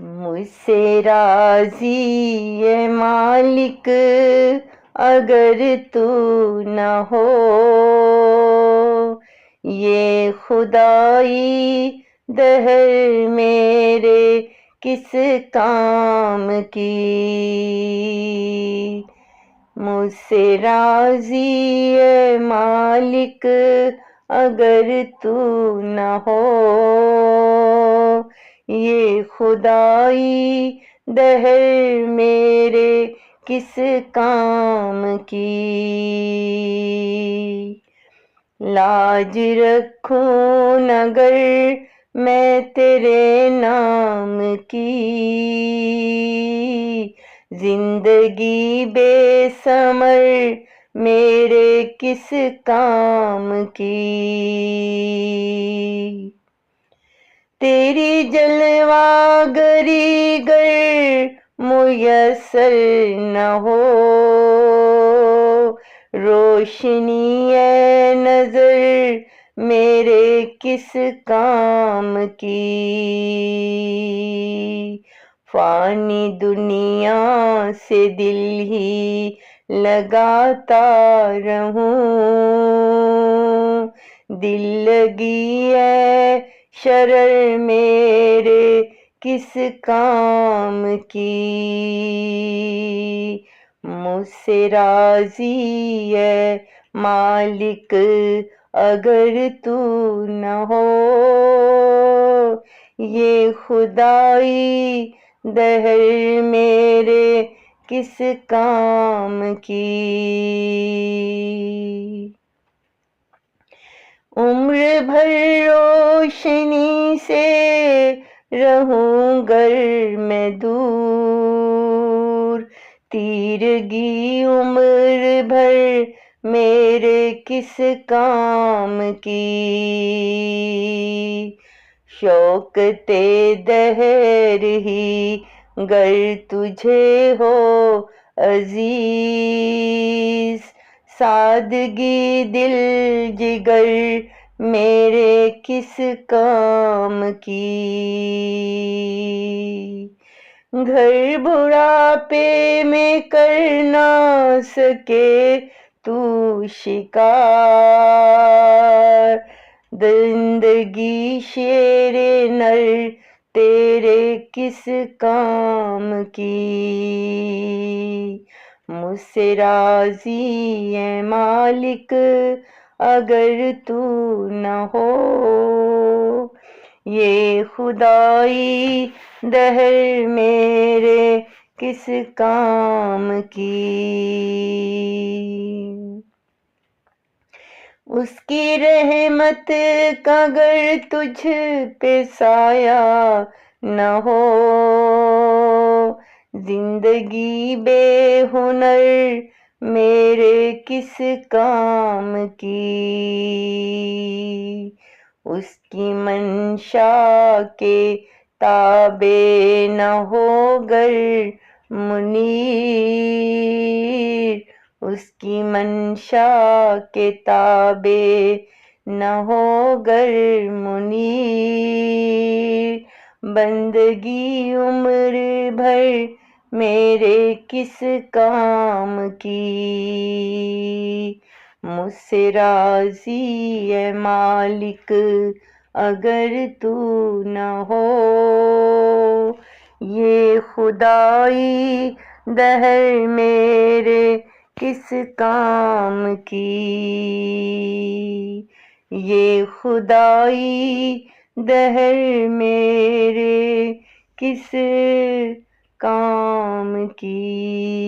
مجھ سے راضی ہے مالک اگر تو نہ ہو، یہ خدائی دہر میرے کس کام کی۔ مجھ سے راضی ہے مالک اگر تو نہ ہو، یہ خدائی دہر میرے کس کام کی۔ لاج رکھوں اگر میں تیرے نام کی، زندگی بے ثمر میرے کس کام کی۔ تیری جلوہ گری گر میسر نہ ہو، روشنی ہے نظر میرے کس کام کی۔ فانی دنیا سے دل ہی لگاتا رہوں، دل لگی ہے شرر میرے کس کام کی۔ مجھ سے راضی ہے مالک اگر تو نہ ہو، یہ خدائی دہر میرے کس کام کی۔ عمر بھر روشنی سے رہوں گر میں دور، تیرگی عمر بھر میرے کس کام کی۔ شوکت دہر ہی گر تجھے ہو عزیز، سادگی دل جگر میرے کس کام کی۔ گھر بڑھاپے میں کر نہ سکے تو شکار، زندگی شیر نر تیرے کس کام کی۔ مجھ سے راضی ہے مالک اگر تو نہ ہو، یہ خدائی دہر میرے کس کام کی۔ اس کی رحمت کا گر تجھ پہ سایہ نہ ہو، زندگی بے ہنر میرے کس کام کی۔ اس کی منشا کے تابع نہ ہو گر منیر، اس کی منشا کے تابع نہ ہو گر منیر، بندگی عمر بھر میرے کس کام کی۔ مجھ سے راضی ہے مالک اگر تو نہ ہو، یہ خدائی دہر میرے کس کام کی۔ یہ خدائی دہر میرے کس کام کی۔